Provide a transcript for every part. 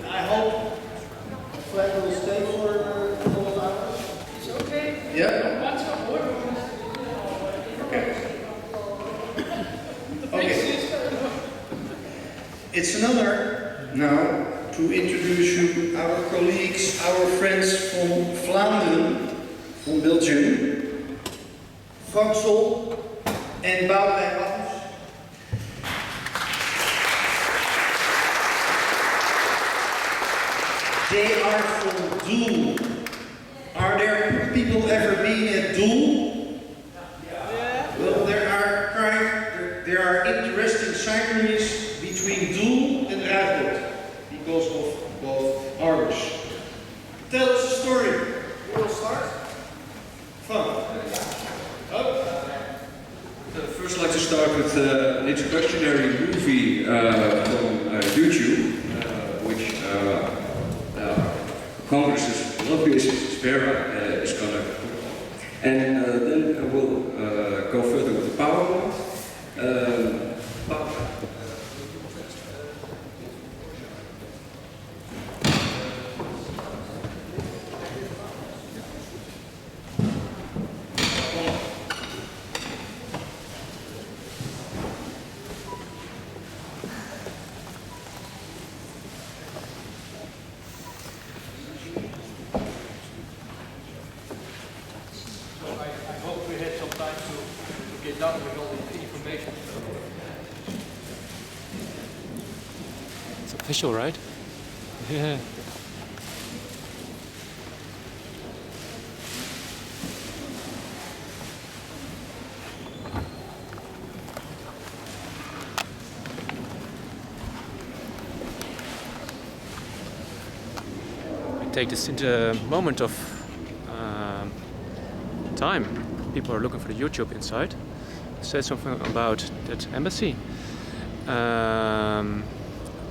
I hope Fred will stay for a couple of hours. It's okay. Yeah? Okay. Okay. It's an honor now to introduce you our colleagues, our friends from Vlaanderen, from Belgium, Vangsel and Boudewijn. They are from Doel. Are there people ever been at Doel? Yeah. Well, there are interesting ceremonies between Doel and Ruigoord because of both harbors. Tell us a story. We will start. Fun. First, I'd like to start with an introductory movie from YouTube, which Congress's lobbyist Vera is going to put on. And then we'll go further with the PowerPoint. Official, right? Yeah. We take this into a moment of time. People are looking for the YouTube inside. Say something about that embassy.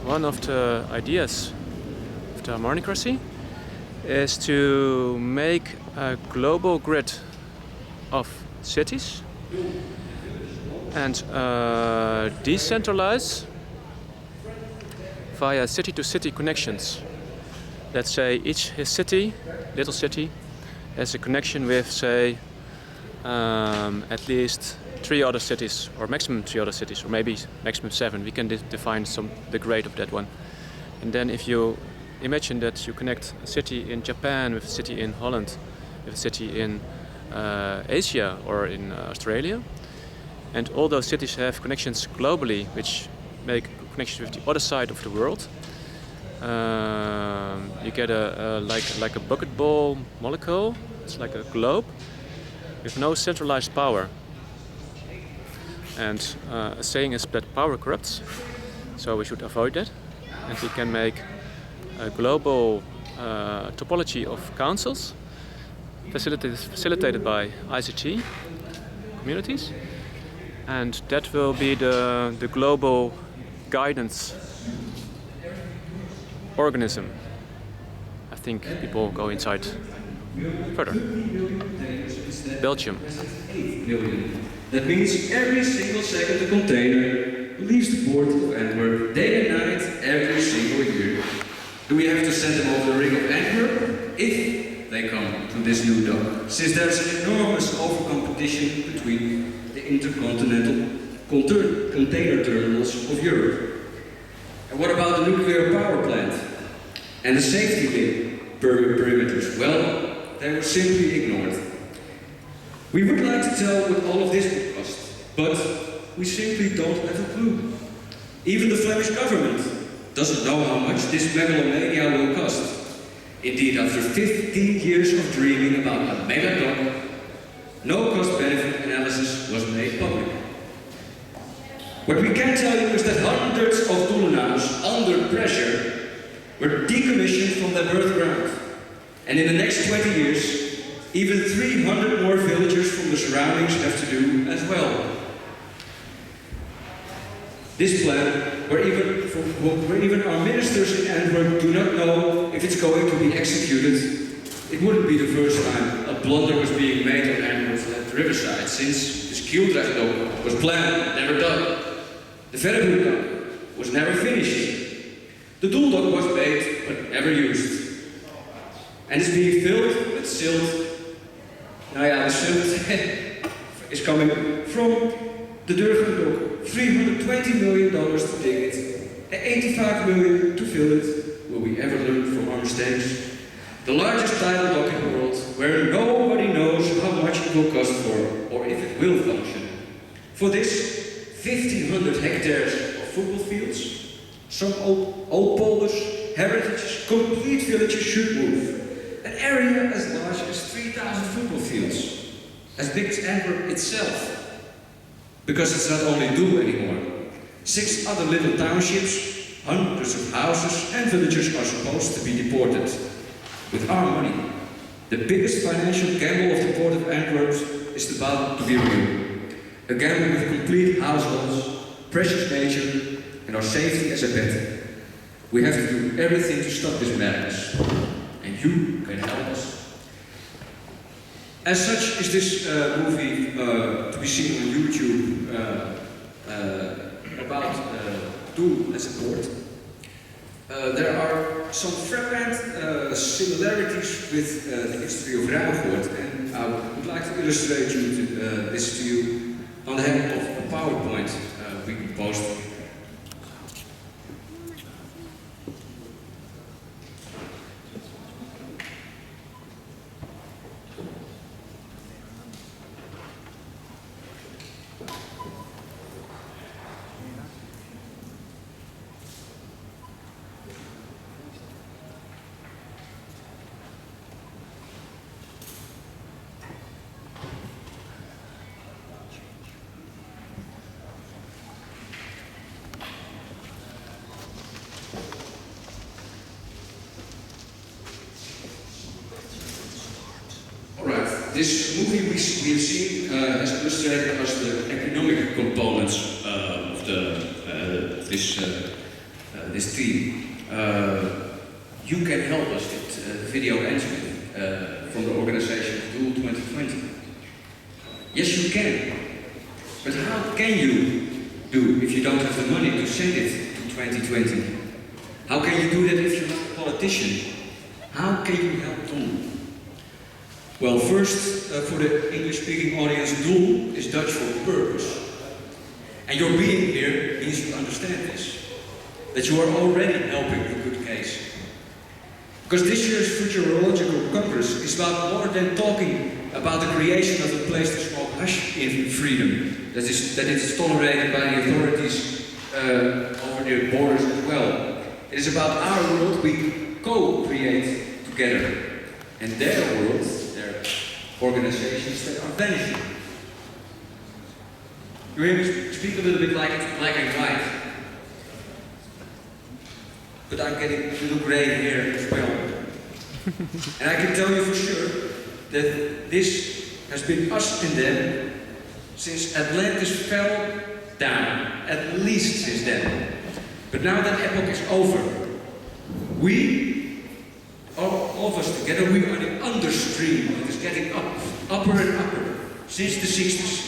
One of the ideas of the harmonicracy is to make a global grid of cities and decentralize via city-to-city connections. Let's say each city, little city, has a connection with, say, at least 3 other cities, or maximum 3 other cities, or maybe maximum 7. We can define the grade of that one. And then if you imagine that you connect a city in Japan with a city in Holland, with a city in Asia or in Australia, and all those cities have connections globally, which make connections with the other side of the world, you get like a bucket ball molecule. It's like a globe with no centralized power. And a saying is that power corrupts, so we should avoid that. And we can make a global topology of councils facilitated by ICT communities, and that will be the global guidance organism. I think people go inside further. Belgium. That means every single second a container leaves the port of Antwerp day and night every single year. Do we have to send them over the ring of Antwerp if they come to this new dock? Since there's an enormous overcompetition between the intercontinental container terminals of Europe. And what about the nuclear power plant? And the safety perimeters? Well, they were simply ignored. We would like to tell what all of this would cost, but we simply don't have a clue. Even the Flemish government doesn't know how much this megalomania will cost. Indeed, after 15 years of dreaming about a mega dock, no cost-benefit analysis was made public. What we can tell you is that hundreds of Doelenaars under pressure were decommissioned from their birth ground. And in the next 20 years, even 300 more villagers from the surroundings have to do as well. This plan, where even our ministers in Antwerp do not know if it's going to be executed, it wouldn't be the first time a blunder was being made on Antwerp's riverside, since this Kieldracht was planned, never done. The Verrebroekkamp was never finished. The Doel dock was made but never used. And is being filled with silt. Nou ja, the silt is coming from the Ruigoord dock. $320 million to dig it, and $85 million to fill it. Will we ever learn from our mistakes? The largest tidal dock in the world, where nobody knows how much it will cost for, or if it will function. For this, 1,500 hectares of football fields, some old polders, heritages, complete villages should move. An area as large as 3,000 football fields, as big as Antwerpen itself. Because it's not only Doel anymore. 6 other little townships, hundreds of houses and villages are supposed to be deported. With our money. The biggest financial gamble of the port of Antwerp is about to be real. A gamble with complete households, precious nature, and our safety as a bet. We have to do everything to stop this madness. And you can help us. As such is this movie to be seen on YouTube about Doel as a port. There are some frappant similarities with the history of Ruigoord, and I would like to illustrate this to you on the help of a PowerPoint we composed. This movie we have seen has illustrated us the economic components of this theme. You can help us with the video entry from the organization Doel 2020. Yes, you can. But how can you do if you don't have the money to send it to 2020? How can you do that if you're not a politician? How can you help Doel? Well, first, for the English-speaking audience, Doel is Dutch for purpose. And your being here means you understand this. That you are already helping a good case. Because this year's Futurological Congress is about more than talking about the creation of a place to smoke hash in freedom. That is tolerated by the authorities over the borders as well. It is about our world we co-create together. And their world, their organizations that are vanishing. You hear me speak a little bit like it's black and white. But I'm getting a little grey here as well. And I can tell you for sure that this has been us and them since Atlantis fell down, at least since then. But now that epoch is over. We, all of us together, we are the understream that is getting upper and upper since the 60s.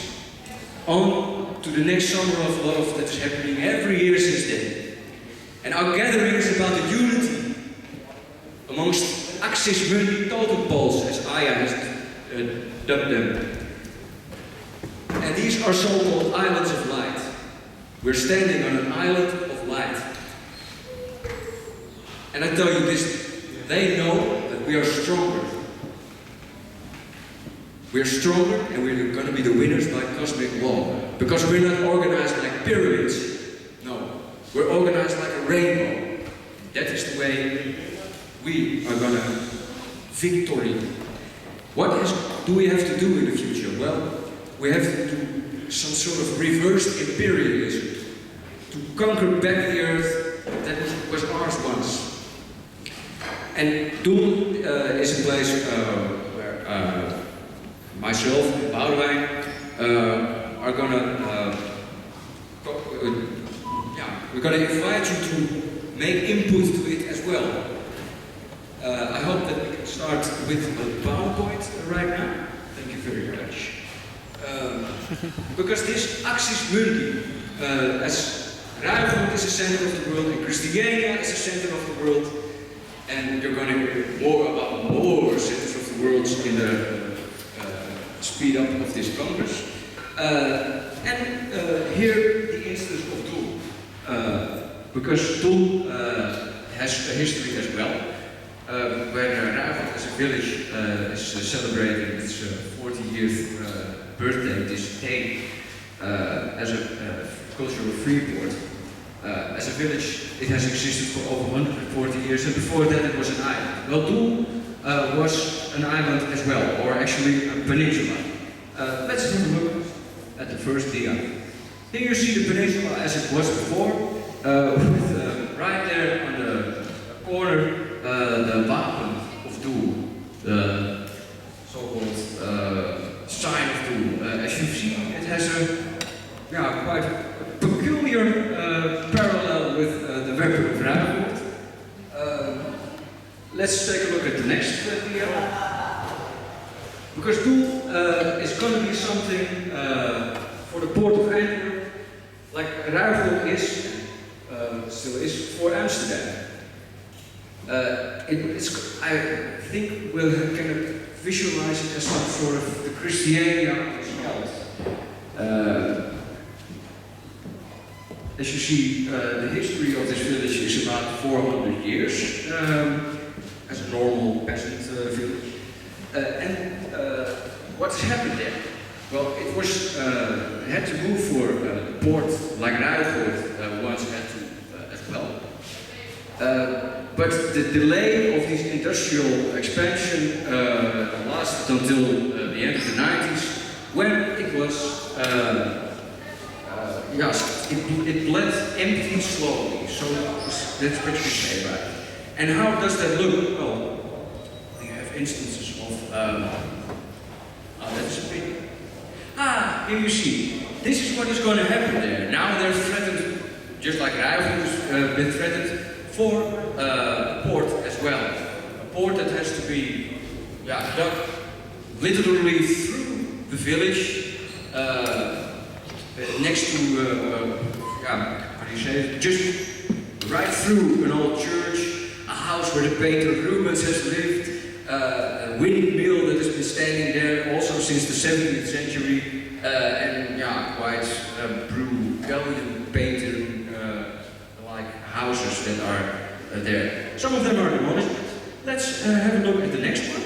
On to the next summer of love that is happening every year since then. And our gathering is about the unity amongst Axis Mundi totem poles, as Aya has dubbed them. And these are so-called islands of light. We're standing on an island of light. And I tell you this, they know that we are stronger. We're stronger and we're going to be the winners by cosmic law. Because we're not organized like pyramids. No, we're organized like a rainbow. That is the way we are going to victory. What do we have to do in the future? Well, we have to do some sort of reversed imperialism to conquer back the earth that was ours once. And Doel is a place where myself and Boudewijn are gonna we're gonna invite you to make input to it as well. I hope that we can start with a PowerPoint right now. Thank you very much. Because this Axis Mundi, as Ruigoord is the center of the world, and Christiania is the center of the world. And you're going to hear more about more centers of the world in the speed up of this Congress. Here the instance of Doel. Because Doel has a history as well, where Ruigoord as a village is celebrating its 40th birthday this day as a cultural freeport. As a village, it has existed for over 140 years, and before that it was an island. Well, Doel was an island as well, or actually a peninsula. Let's have a look at the first dia. Here you see the peninsula as it was before, with right there on the corner the wapen of Doel, the so-called sign of Doel. As you see, it has a quite peculiar parallel with the weapon of Ruigoord. Let's take a look at the next dia. Because Doel is going to be something for the port of Antwerp, like Ruigoord is, still is for Amsterdam. I think we can visualize it as some sort of the Christiania of Scheldt. As you see, the history of this village is about 400 years as a normal peasant village. What has happened there? Well, it was had to move for the port like Ruigoord once had to as well. But the delay of this industrial expansion lasted until the end of the 90s, when it was it bled empty slowly. So that's what you say, right? And how does that look? Well, we have instances of that's a bit. Here you see. This is what is going to happen there. Now they're threatened, just like Ruigoord has been threatened, for a port as well. A port that has to be dug literally through the village, next to, how do you say it? Just right through an old church, a house where the painter Rubens has lived, a windmill that has been standing there also since the 17th century, and quite brilliant painting like houses that are there. Some of them are demolished. Let's have a look at the next one.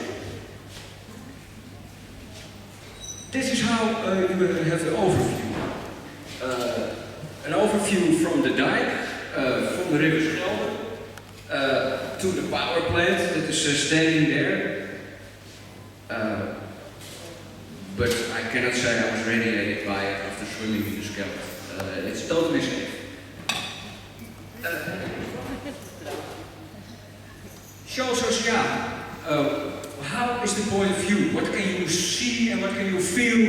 This is how you have the overview. An overview from the dike, from the river Schelde, to the power plant that is standing there. But I cannot say I was radiated by it after swimming in the Schelde. It's totally safe. Shows us, how is the point of view? What can you see and what can you feel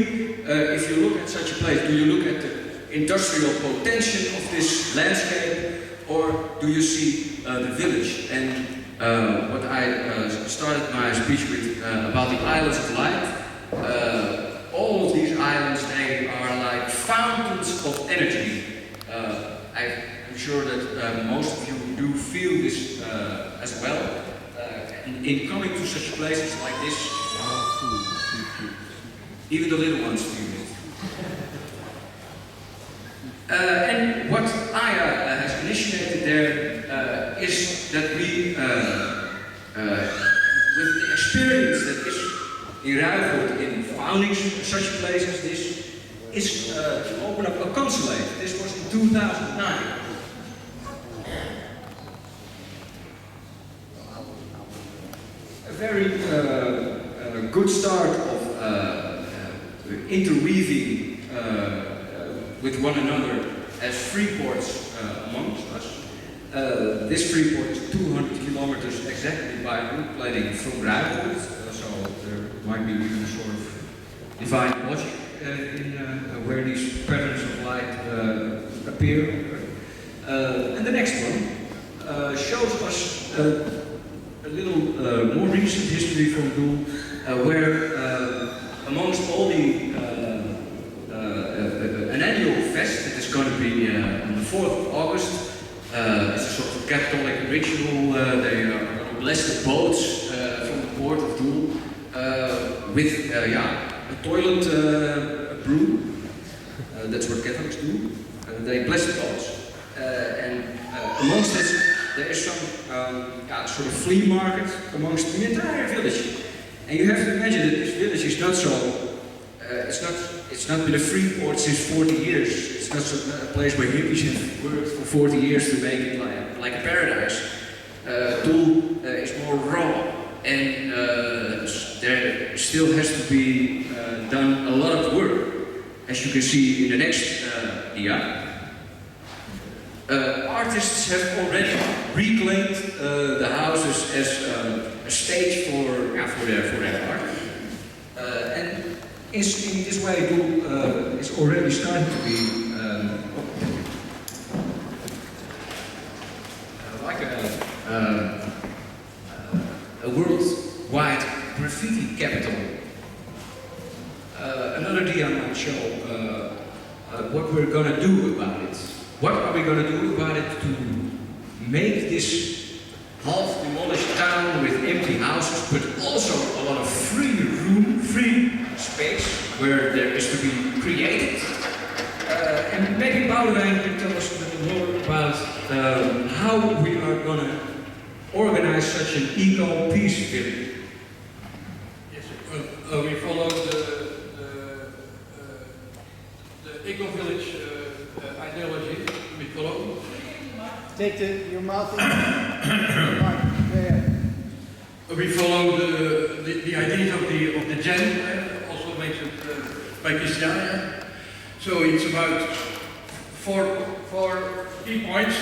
if you look at such a place? Do you look at the industrial potential of this landscape, or do you see the village? And what I started my speech with about the islands of light. All of these islands, they are like fountains of energy. I'm sure that most of you do feel this as well. In coming to such places like this, even the little ones feel it. And what Aya has initiated there is that we, with the experience that is in Ruigoord in founding such places as this, is to open up a consulate. This was in 2009. A very good start of interweaving with one another as free ports amongst us. This free port is 200 kilometers exactly by route planning from Ruigoord, so there might be even a sort of divine logic in where these patterns of light appear. And the next one shows us a little more recent history from Doel, where amongst all the an annual fest that is going to be on the 4th of August. It's a sort of Catholic ritual. They are going to bless the boats from the port of Doel with a toilet brew. That's what Catholics do. They bless the boats. And amongst this, there is some sort of flea market amongst the entire village. And you have to imagine that this village is not so. It's not been a free port since 40 years. It's not a place where hippies have worked for 40 years to make it like a paradise. Doel is more raw, and there still has to be done a lot of work, as you can see in the next dia. Artists have already reclaimed the houses as a stage for their art. And in this way, Doel is already starting to be like a worldwide graffiti capital. Another dia might show what we're going to do about it. What are we going to do about it to make this half-demolished town with empty houses, but also a lot of free room, free space where there is to be created? And maybe Boudewijn can tell us a little more about how we are going to organize such an eco-peace village. Yes, we follow the eco-village ideology. We follow. Take your mouth in. There. We follow the ideas of the Gen, also mentioned by Christiania. So it's about four key points.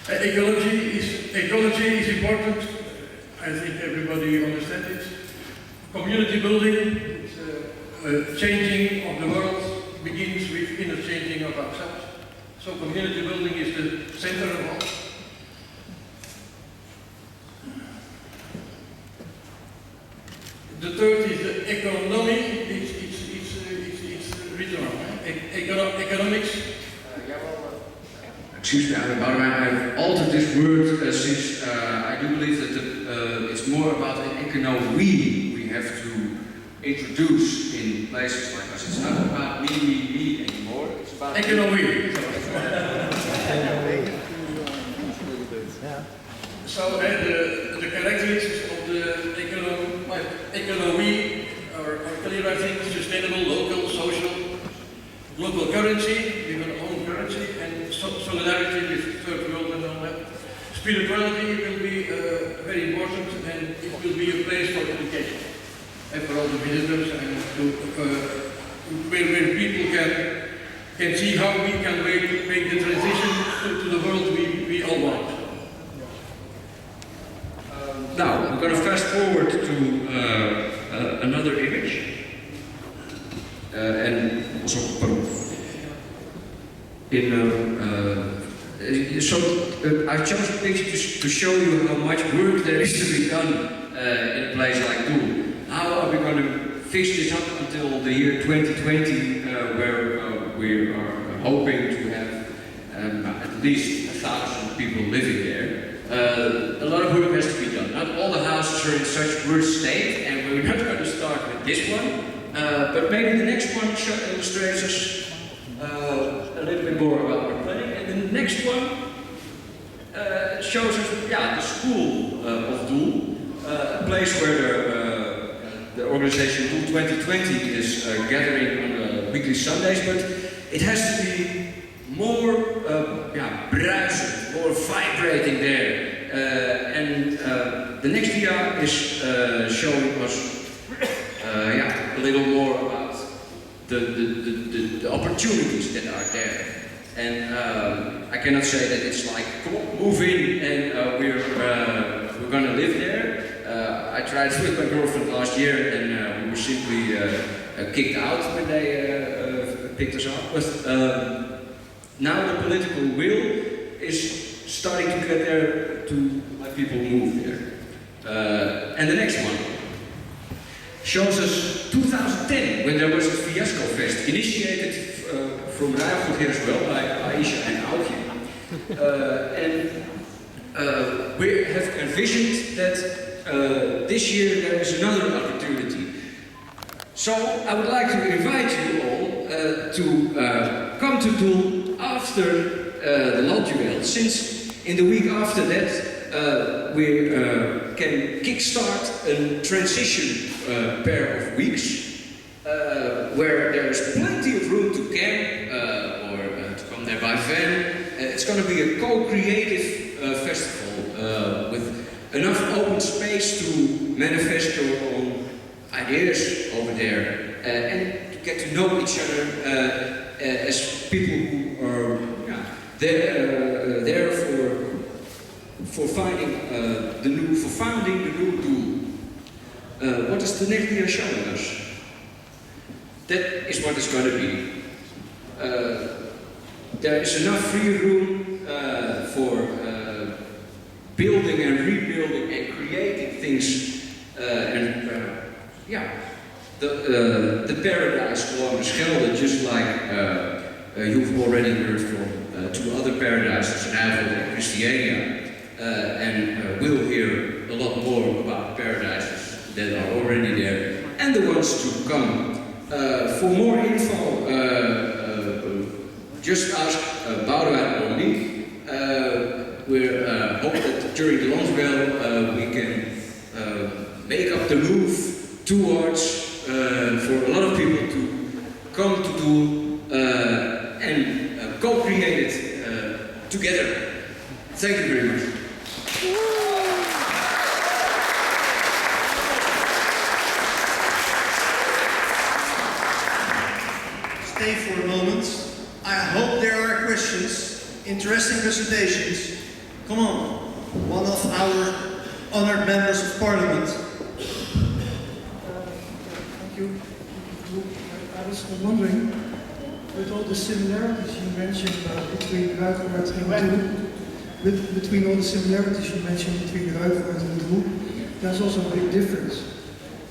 Ecology is important. I think everybody understands it. Community building, changing of the world begins with inner changing of ourselves. So community building is the center of all. The third is the economy. It's regional. Economics. Excuse me, I've altered this word since I do believe that it's more about an economy we have to introduce in places like us. It's not about me anymore. It's about economy. So the characteristics of the economy are clear, I think: sustainable, local, social, local currency, we have our own currency, and solidarity with third world and all that. Spirituality will be very important, and it will be a place for education and for all the visitors, and where people can see how we can make the transition to the world we all want. Now, we're going to fast forward to another image. And also, I chose a picture to show you how much work there is to be done in a place like Doel. How are we going to fix this up until the year 2020, where we are hoping to have at least 1,000 people living there? A lot of work has to be done. Not all the houses are in such worse state, and we're not going to start with this one. But maybe the next one illustrates us a little bit more about our planning. And the next one shows us the school of Doel, a place where the organization Doel 2020 is gathering on weekly Sundays, but it has to be more bruisend, more vibrating there. And the next dia is showing us a little more about the opportunities that are there. And I cannot say that it's like, come on, move in and we're gonna live there. I tried it with my girlfriend last year, and we were simply kicked out when they picked us up. But now the political will is starting to get there to let people move there. And the next one shows us 2010, when there was a Fiasco Fest, initiated from Ruigoord here as well by Aisha and Aukje. We have envisioned that this year there is another opportunity. So I would like to invite you all to come to Doel after the Doel, since in the week after that we can kickstart a transition pair of weeks where there's plenty of room to camp or to come there by van. It's going to be a co-creative festival with enough open space to manifest your own ideas over there and to get to know each other as people who are there for finding for founding the new Doel. What is the next year showing us? That is what it's going to be. There is enough free room for building and rebuilding and creating things the paradise along the Schelde, just like you've already heard from two other paradises, Anvers and Christiania, and we'll hear a lot more about paradises that are already there and the ones to come. For more info, just ask Boudewijn or me. We hope that during the Doel we can make up the move towards for a lot of people to come to Doel and co-create it together. Thank you very much. Stay for a moment. I hope there are questions, interesting presentations. Come on, one of our honored members of parliament. Thank you. I was wondering, with all the similarities you mentioned between Ruigoord and Doel, between all the similarities you mentioned between Ruigoord and Doel, there's also a big difference.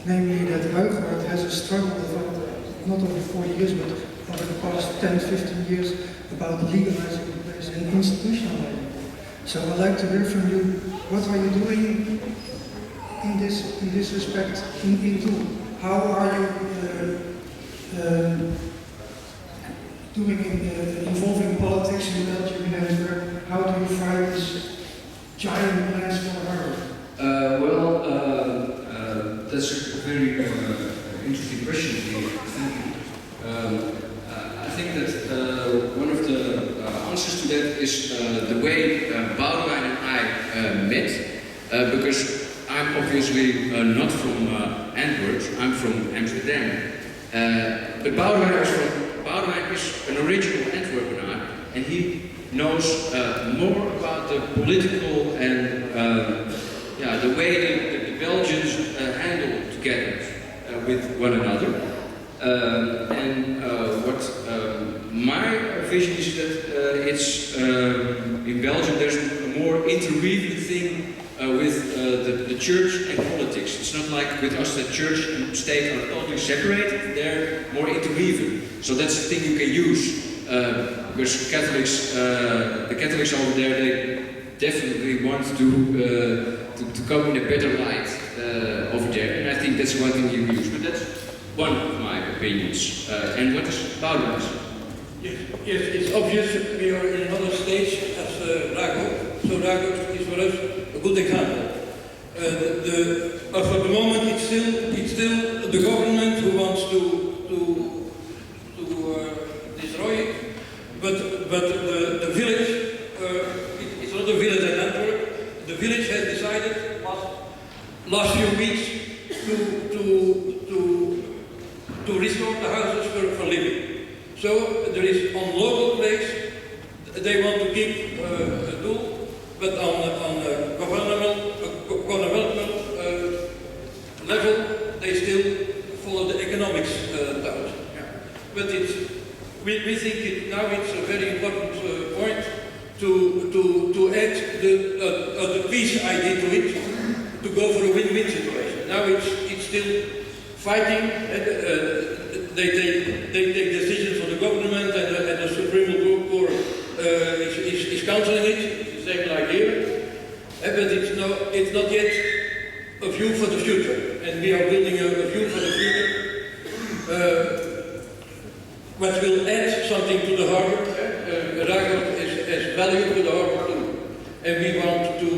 Namely that Ruigoord has a struggle of not only 40 years, but over the past 10, 15 years about legalizing the place and institutionalizing it. So I'd like to hear from you, what are you doing in this respect in Doel? How are you involving politics in Belgium and Antwerp? How do you find this giant plans for Ruigoord? That's a very interesting question. Thank you. I think that one of the answers to that is the way Boudewijn and I met, because I'm obviously not from Antwerp, I'm from Amsterdam. But Boudewijn is an original Antwerpenaar, and he knows more about the political and the way the Belgians handle together with one another. What my vision is that it's in Belgium there's a more interweaving thing with the church and politics. It's not like with us that church and state are totally separated, they're more interweaving. So that's the thing you can use, because the Catholics over there, they definitely want to come in a better light over there, and I think that's one thing you use, but that's one of my opinions. And what is Boudewijn's? Yes, it's obvious we are in another stage as Ruigoord. So Ruigoord is for us a good example. But for the moment, it's still the government who wants to destroy it. But the village, it's not a village in Antwerp. The village has decided last few weeks to restore the houses for living. So there is on local place they want to keep a Doel, but on a governmental level they still follow the economics towns. But we think now it's a very important point to add the peace idea to it, to go for a win-win situation. Now it's still fighting. They take decisions for the government, and the Supreme Court is counseling it. It's the same like here. But it's not yet a view for the future, and we are building a view for the future. What will add something to the harbor. Ruigoord is value to the harbor too, and we want to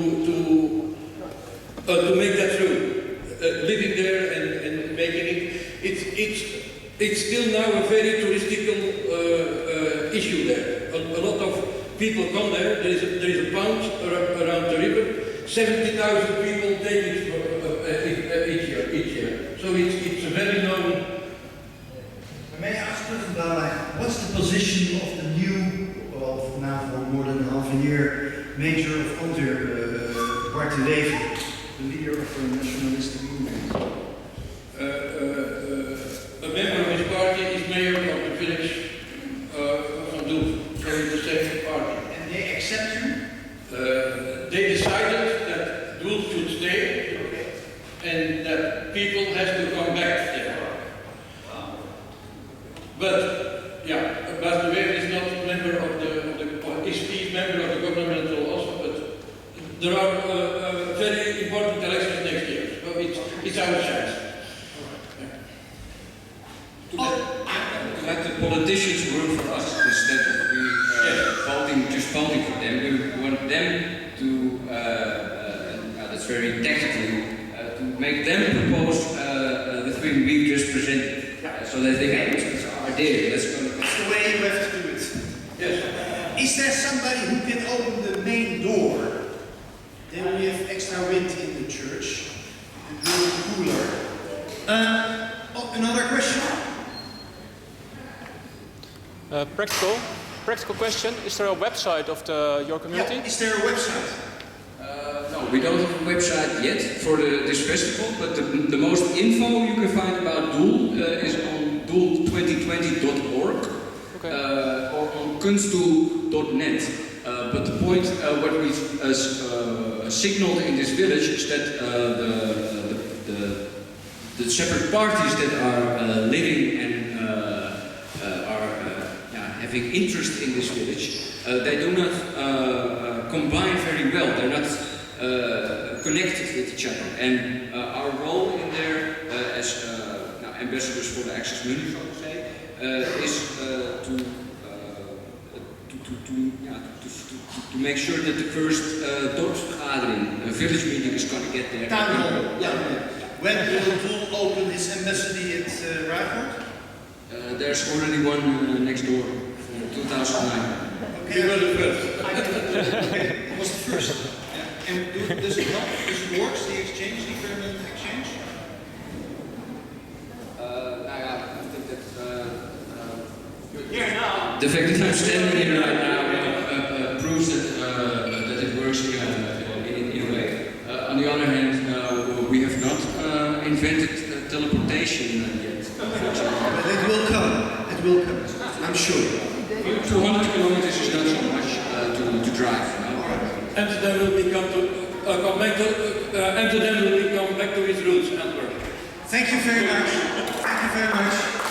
make that through. Living there and making it. It's still now a very touristical issue there. A lot of people come there. There is a pond around the river. 70,000 people take it each year. So it's a very known. May I ask President Doel, what's the position of the new, well, now for more than half a year, Mayor of Antwerpen, Bart de Wever, the leader of the nationalistic movement? A member of his party is mayor of the village of Doel, so it's the same party. And they accept him? They decided that Doel should stay, and that people have to come back there. But yeah, Bart de Wever is not a member of he's member of the governmental also, but there are very important elections next year, so it's our chance. Let the politicians work for us instead of we just voting for them. We want them to, that's very tactically, to make them propose the thing we just presented. So they think, hey, it's our idea, let's go. That's the way you have to do it. Yes. Is there somebody who can open the main door? Then we have extra wind in the church. It will be cooler. Another question? Practical question. Is there a website of your community? Yeah, is there a website? No, we don't have a website yet for this festival, but the most info you can find about Doel is on doel2020.org or on kunstdoel.net. But the point, what we signaled in this village is that the separate parties that are living and having interest in this village, they do not combine very well. They're not connected with each other. And our role in there as ambassadors for the Access Money, so to say, is to make sure that the first dorpsvergadering, village meeting, is going to get there. Town hall, yeah. When will Doel open his embassy at Ruigoord? There's already one next door from 2009. We were the first. Okay, it was the first. Yeah. And does it help? Does it work, the exchange, the permanent exchange? I think that Here now. the fact that I'm standing here right now proves that it works in a way. On the other hand, we have not invented teleportation yet. But it will come. It will come. I'm sure. 200 kilometers is not so much to drive. Amsterdam will come back to Amsterdam will come back to its roots, Antwerp. Thank you very much. Thank you very much.